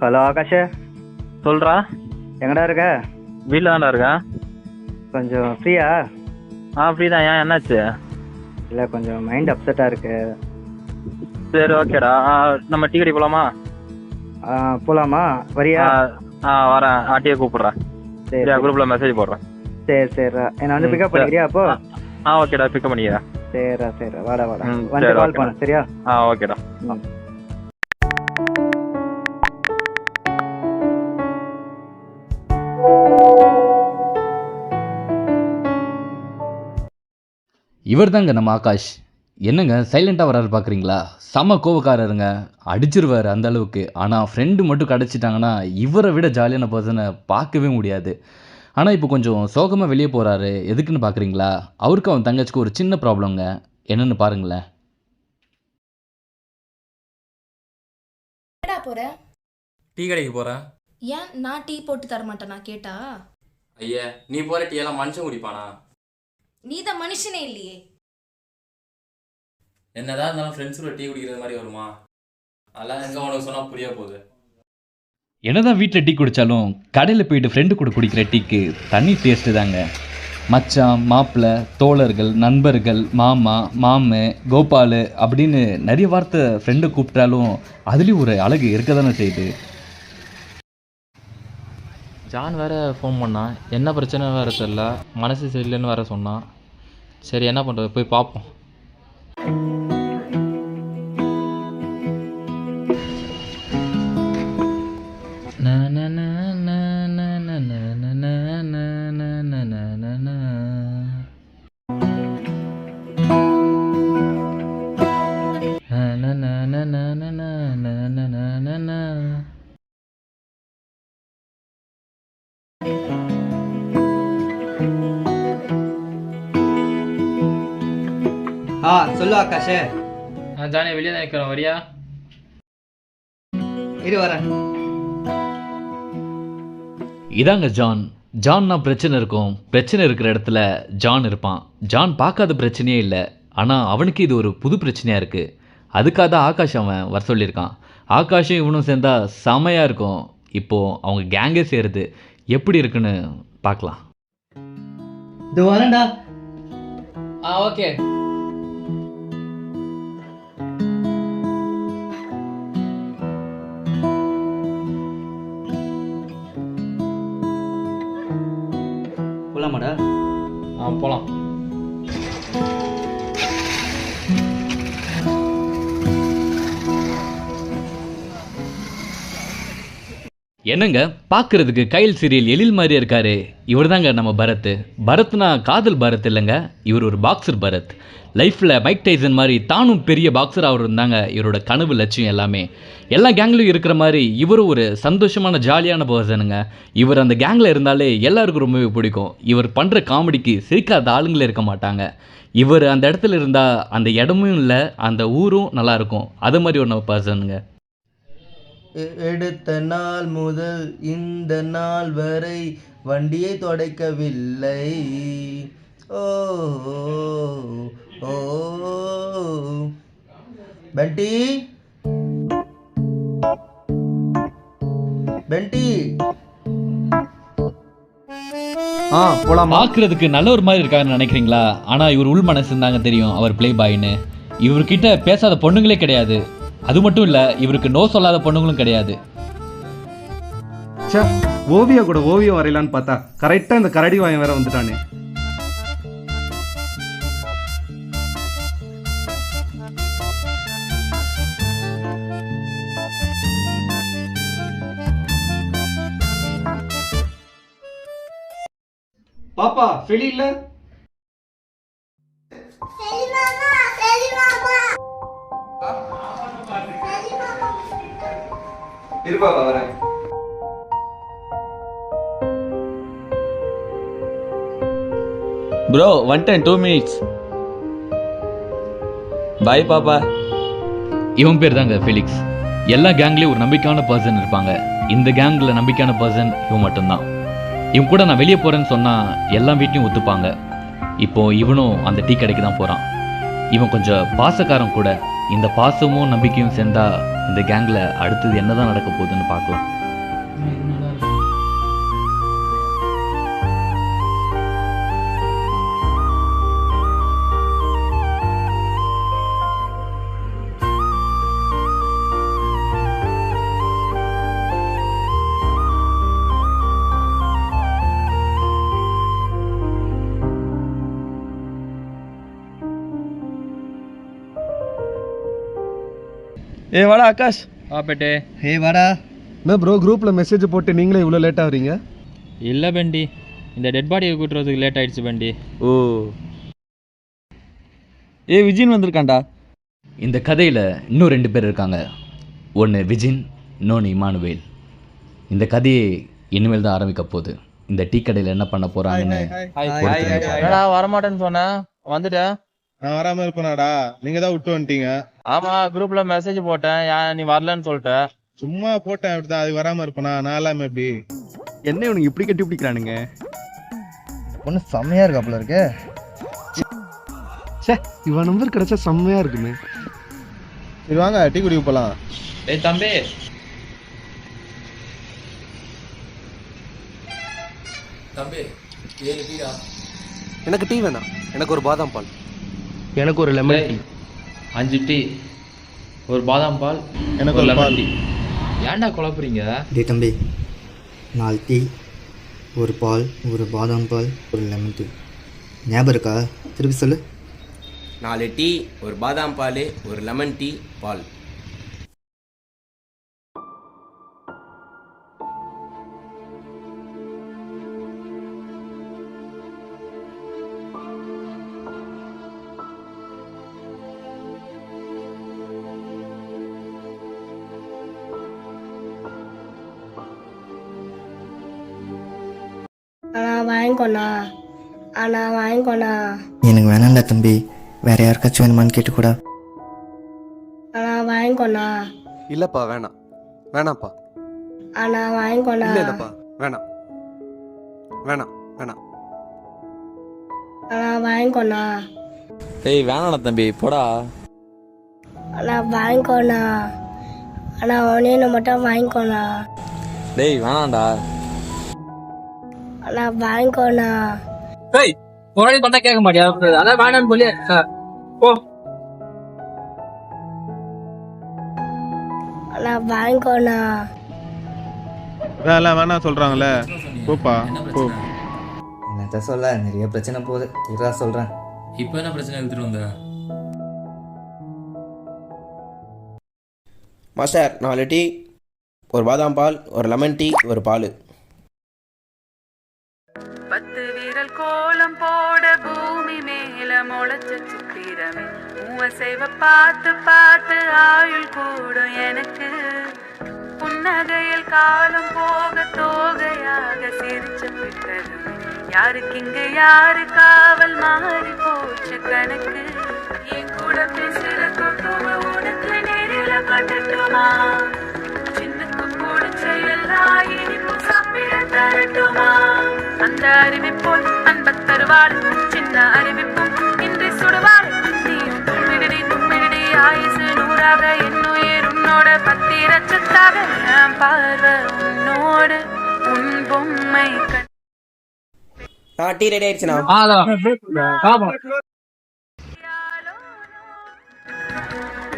Hello Akash, சொல்கிறா. எங்கடா இருக்க? வீட்டில் தான்டா இருக்கேன். கொஞ்சம் ஃப்ரீயா? ஃப்ரீ தான். ஏன், என்னாச்சு? இல்லை, கொஞ்சம் மைண்ட் அப்செட்டாக இருக்கு. சரி, ஓகேடா. நம்ம டீ கடை போகலாமா? போகலாமா? வரியா? வரேன். டீயை கூப்பிட்றேன். சரி, குரூப்பில் மெசேஜ் போடுறேன். சரி சரிடா, என்னை வந்து பிக்கப் பண்ணிக்கிறியா அப்போ? ஓகேடா, பிக்கப் பண்ணிக்கிறேன். சரிடா சரிடா, வாடா வாடா, ம், வந்து சரி, கால் ஓகேடா. பண்ணு, சரியா? ஓகேடா. ம். இவர் தாங்க நம்ம ஆகாஷ். என்னங்க சைலண்ட்டாக வராரு பார்க்குறீங்களா? செம்ம கோவக்காரருங்க, அடிச்சிருவார் அந்த அளவுக்கு. ஆனால் ஃப்ரெண்டு மட்டும் கிடச்சிட்டாங்கன்னா இவரை விட ஜாலியான பர்சனை பார்க்கவே முடியாது. ஆனால் இப்போ கொஞ்சம் சோகமாக வெளியே போகிறாரு. எதுக்குன்னு பார்க்குறீங்களா? அவருக்கு அவன் தங்கச்சிக்கு ஒரு சின்ன ப்ராப்ளங்க. என்னென்னு பாருங்களேன். என்னடா போற? டீ கடைக்கு போகிறேன். ஏன் நான் டீ போட்டு தர மாட்டேனா கேட்டா? ஐயா, நீ போகிற டீ எல்லாம் மனுஷன் குடிப்பானா? நீ தான் மனுஷனே இல்லையே. என்னதான் இருந்தாலும் ஃப்ரெண்ட்ஸோட டீ குடிக்கிறது மாதிரி வருமா? அதெல்லாம் எங்கே உனக்கு சொன்னால் புரிய போகுது. என்னதான் வீட்டில் டீ குடித்தாலும் கடையில் போயிட்டு ஃப்ரெண்டு கூட குடிக்கிற டீக்கு தனி டேஸ்ட்டு தாங்க. மச்சான், மாப்பிள்ளை, தோழர்கள், நண்பர்கள், மாமா, மாமு, கோபால் அப்படின்னு நிறைய வார்த்தை ஃப்ரெண்டை கூப்பிட்டாலும் அதுலேயும் ஒரு அழகு இருக்க தானே செய்யுது. ஜான் வேறு ஃபோன் பண்ணான். என்ன பிரச்சனை வேறு தெரில, மனசு சரியில்லைன்னு வேறு சொன்னான். சரி, என்ன பண்ணுறது, போய் பார்ப்போம். சொல்லு ஆகாஷே. ஜானே, வெளியே தான் நிற்கிறோம், வரியா? இரு வரேன். இதாங்க ஜான். ஜான்னா பிரச்சனை இருக்கும், பிரச்சனை இருக்கிற இடத்துல ஜான் இருப்பான். ஜான் பார்க்காத பிரச்சனையே இல்லை, ஆனால் அவனுக்கு இது ஒரு புது பிரச்சனையாக இருக்குது. அதுக்காக தான் ஆகாஷ் அவன் வர சொல்லியிருக்கான். ஆகாஷும் இவனும் சேர்ந்தா செமையாக இருக்கும். இப்போது அவங்க கேங்கே சேருது, எப்படி இருக்குன்னு பார்க்கலாம். இது வரேன்டா. ஓகே. போலாமாடா? போகலாம். என்னங்க பார்க்குறதுக்கு கைல் சீரியல் எழில் மாதிரியே இருக்காரு. இவர் தாங்க நம்ம பரத். பரத்னா காதல் பரத் இல்லைங்க, இவர் ஒரு பாக்ஸர் பரத். லைஃப்பில் மைக் டைசன் மாதிரி தானும் பெரிய பாக்ஸர் அவர் இருந்தாங்க. இவரோட கனவு லட்சியம் எல்லாமே எல்லா கேங்லையும் இருக்கிற மாதிரி இவரும் ஒரு சந்தோஷமான ஜாலியான பர்சனுங்க. இவர் அந்த கேங்கில் இருந்தாலே எல்லாருக்கும் ரொம்பவே பிடிக்கும். இவர் பண்ணுற காமெடிக்கு சிரிக்காத ஆளுங்களே இருக்க மாட்டாங்க. இவர் அந்த இடத்துல இருந்தால் அந்த இடமும் இல்லை, அந்த ஊரும் நல்லாயிருக்கும். அது மாதிரி ஒரு நம்ம பர்சனுங்க. எடுத்த நாள் முதல் இந்த நாள் வரை வண்டியை தொடைக்கவில்லை. ஓ ஓ பென்டி பென்டி. போலாமா? பார்க்குறதுக்கு நல்ல ஒரு மாதிரி இருக்காருன்னு நினைக்கிறீங்களா? ஆனால் இவர் உள் மனசு இருந்தாங்க தெரியும், அவர் பிளே பாய்னு. இவர்கிட்ட பேசாத பொண்ணுங்களே கிடையாது. அது மட்டும் இல்லை, இவருக்கு நோ சொல்லாத பொண்ணுங்களும் கிடையாது. ஓவியா கூட ஓவியம் வரையலான்னு பார்த்தா கரெக்டாக இந்த கரடி வாயம் வேற வந்துட்டானே. பாப்பா வெளி இல்ல? இருப்பாப்பா வரேன். ப்ரோ, வந்துட்டேன். 2 minutes. பாய் பாப்பா. இவன் பேர் தாங்க ஃபெலிக்ஸ். எல்லா கேங்லேயும் ஒரு நம்பிக்கையான பர்சன் இருப்பாங்க. இந்த கேங்கில் நம்பிக்கையான பர்சன் இவன் மட்டும்தான். இவன் கூட நான் வெளியே போகிறேன்னு சொன்னால் எல்லா வீட்லையும் ஒத்துப்பாங்க. இப்போது இவனும் அந்த டீ கடைக்கு தான் போகிறான். இவன் கொஞ்சம் பாசக்காரன் கூட. இந்த பாசமும் நம்பிக்கையும் சேர்ந்தா இந்த கேங்கில் அடுத்தது என்னதான் நடக்க போகுதுன்னு பார்க்கலாம். வாடா ஆகாஷ். பெட்டே. வாடா. என்ன ப்ரோ குரூப்பில் மெசேஜ் போட்டு நீங்களே இவ்வளோ லேட்டாக வரீங்க? இல்லை பெண்டி, இந்த டெட் பாடியை கூட்டுறதுக்கு லேட் ஆயிடுச்சு பெண்டி. ஓ விஜின் வந்திருக்காண்டா. இந்த கதையில் இன்னும் 2 பேர் இருக்காங்க. ஒன்று விஜின், இன்னொன்று இமானுவேல். இந்த கதையை இனிமேல் தான் ஆரம்பிக்க போகுது. இந்த டீ கடையில் என்ன பண்ண போகிறாங்கன்னு என்னடா வரமாட்டேன்னு சொன்னேன், வந்துட்டேன். நான் வராம இருப்பேனாடா? நீங்க தான் விட்டு வந்துட்டீங்க. ஆமா, குரூப்ல மெசேஜ் போட்டேன், நீ வரலன்னு சொல்லிட்ட. சும்மா போட்டேன் அப்படிதான், அது வராம இருப்பேனா? நான் எல்லாமே எப்படி? என்ன இவனுக்கு இப்படி கட்டி பிடிக்கிறானுங்க? பொண்ணு செம்மையா இருக்காப்புல இருக்கு. சே, இவன் நம்பர் கிடைச்சா செம்மையா இருக்குமே. சரி வாங்க டீ குடிக்க போலாம். டேய் தம்பி. தம்பி 7 டீடா. எனக்கு டீ வேணாம், எனக்கு ஒரு பாதாம் பால். எனக்கு ஒரு லெமன் டீ. 5 டீ, ஒரு பாதாம் பால், எனக்கு ஒரு பால். ஏன்டா குழப்புறீங்க? டேய் தம்பி, 4 டீ, ஒரு பால், ஒரு பாதாம் பால், ஒரு லெமன் டீ. ஞாபகம் இருக்கா? திருப்பி சொல்லு. 4 டீ, ஒரு பாதாம் பால், ஒரு லெமன் டீ, பால். வாங்கிக்கோண்ணா. எனக்கு வேணாம்டா தம்பி, வேற யாருக்காச்சும் வேணுமான்னு கேட்டுக்கூடா. வாங்கிக்கோண்ணா. இல்லப்பா வேணாம், வேணாம்ப்பா. வாங்கிக்கோண்ணா. இல்லப்பா வேணாம், வேணாம் வேணாம். வாங்கிக்கோண்ணா. டேய் வேணாடா தம்பி, போடா. வாங்கிக்கோண்ணா. ஒன்னே மட்டும் வாங்கிக்கோண்ணா. டேய் வேணாண்டா. வாங்கிக்கோண்ணா. டேய் ஒரு நாள் பண்ணா கேட்க மாட்டியா? அதான் வேணாம்னு சொல்லி போ. வாங்கிக்கோண்ணா. எல்லாம் வேணாம் சொல்றாங்களே, போப்பா போ. என்னத்த சொல்ல, நிறைய பிரச்சனை போகுது. இதா சொல்றேன். இப்போ என்ன பிரச்சனை எடுத்துட்டு வந்த? மாஸ்டர் 4 டீ, ஒரு பாதாம் பால், ஒரு லெமன் டீ, ஒரு பால். 10 வீரல் கோலம் போட பூமி மேல முளைச்ச சித்திரமே, உவசைவ பார்த்து பார்த்து ஆயுள் கூடும் எனக்கு. புன்னகையில் காலம் போக தோகையாக சிரிச்ச பிறகுமே, யாருக்கு இங்க யாரு காவல் மாறி போச்சு கணக்கு. என் கூட பேசுற கொட்டுவ உனக்கு நேரில கட்டட்டுமா? சின்னக்கு பிடிச்ச எல்லா இனிப்பும் சாப்பிட தரட்டுமா? அந்த அறிவிப்போல் அன்ப தருவாள், சின்ன அறிவிப்பும் இன்றி சுடுவாள். நீயும் தும்மிடி ஆயுசு 100ஆக, என்னுயிர் உன்னோட 10 லட்சத்தாக. பார்வை உன்னோடு உன் பொம்மை டீ ரெடி ஆயிடுச்சுண்ணா.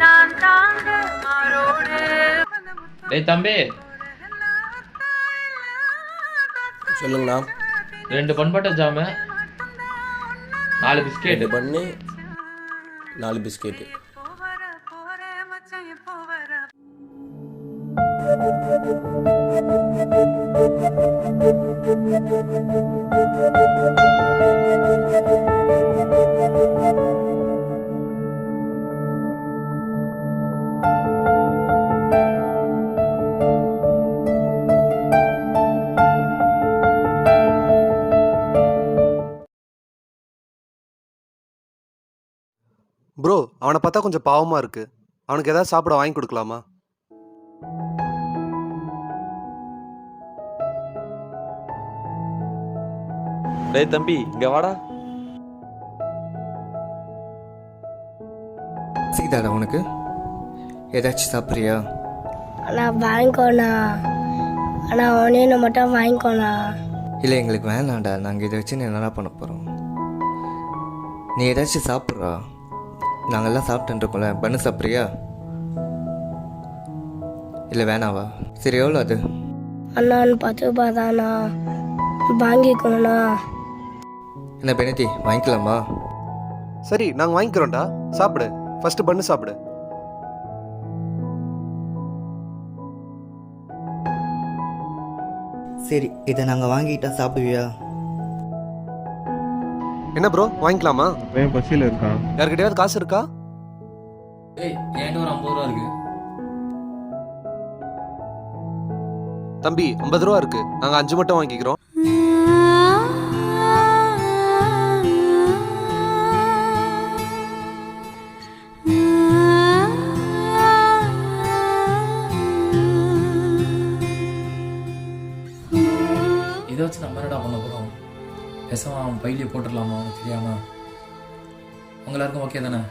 நான் தாங்க மாறோடு. டேய் தம்பி. சொல்லுங்கண்ணா. 2 பண்பட்ட ஜாமு, 4 பிஸ்கெட். 2 பண்ணு, 4 பிஸ்கெட்டு. ப்ரோ, அவனை பார்த்தா கொஞ்சம் பாவமா இருக்கு. அவனுக்கு ஏதாவது சாப்பிட வாங்கி கொடுக்கலாமா? டேய் தம்பி, இங்க வாடா. சீதாடா உனக்கு ஏதாச்சும் சாப்பிட்றியா? அண்ணா வாங்கிக்கோண்ணா. அண்ணா ஒன்று மட்டும் வாங்கிக்கோண்ணா. இல்லை எங்களுக்கு வேணாண்டா, நாங்கள் இதை வச்சு என்னடா பண்ண போகிறோம்? நீ ஏதாச்சும் சாப்பிட்றா, நாங்கள்லாம் சாப்பிட்டுருக்கோம்ல. பண்ணு சாப்பிட்றியா இல்லை வேணாவா? சரி எவ்வளோ அது? அண்ணா 10 ரூபாய் தானா, வாங்கிக்கோண்ணா. என்ன பெனத்தி வாங்கிக்கலாமா? சரி நாங்கள் வாங்கிக்கிறோம்டா, சாப்பிடு. ஃபர்ஸ்ட் பண்ணு சாப்பிடு. சரி இதை நாங்கள் வாங்கிட்டா சாப்பிடுவியா? என்ன ப்ரோ வாங்கிக்கலாமா? பையன் பசியில் இருக்கான். யார்கிட்டயாவது காசு இருக்கா? ஏய் என்கிட்ட ஒரு 50 ரூபா இருக்கு. தம்பி 50 ரூபா இருக்கு, நாங்கள் 5 மட்டும் வாங்கிக்கிறோம். இதை வச்சு நம்ம என்னடா பண்ண போகிறோம்? பேசாம அவன் பையிலே போட்டுடலாமா அவனுக்கு தெரியாம? உங்க எல்லாருக்கும் ஓகே தானே?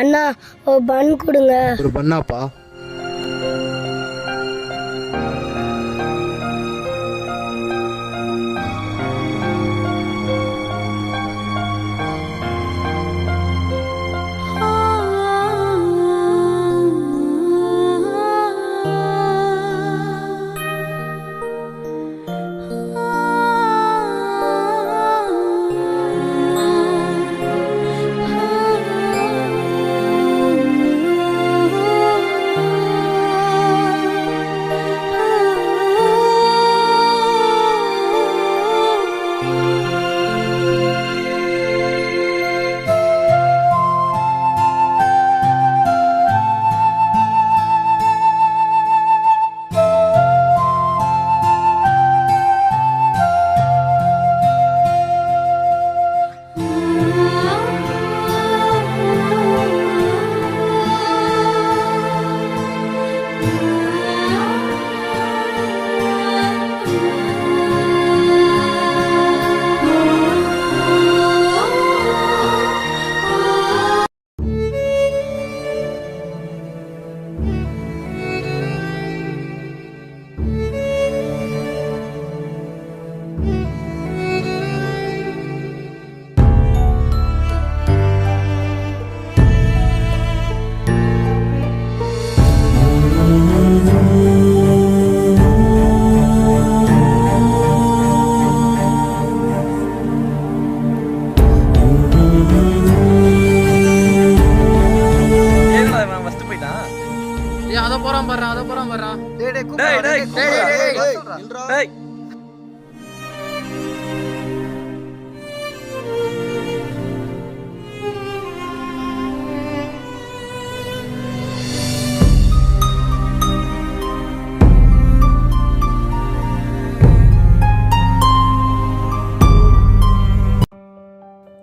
அண்ணா ஒரு பன் கொடுங்க. ஒரு பண்ணாப்பா.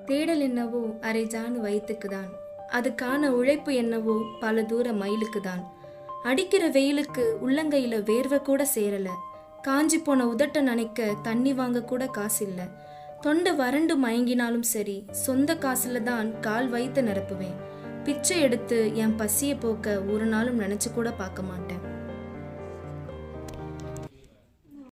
தேடல் என்னவோ அரை ஜானு வயிற்றுக்கு தான், அதுக்கான உழைப்பு என்னவோ பல தூர மயிலுக்கு தான். அடிக்கிற வெயிலுக்கு உள்ளங்கையில வேர்வை கூட சேரல, காஞ்சி போன உதட்ட நனைக்க தண்ணி வாங்க கூட காசு இல்லை. தொண்டை வறண்டு மயங்கினாலும் சரி, சொந்த காசுல தான் கால் வயிற்று நிரப்புவேன். பிச்சை எடுத்து என் பசியை போக்க ஒரு நாளும் நினைச்சு கூட பார்க்க மாட்டேன்.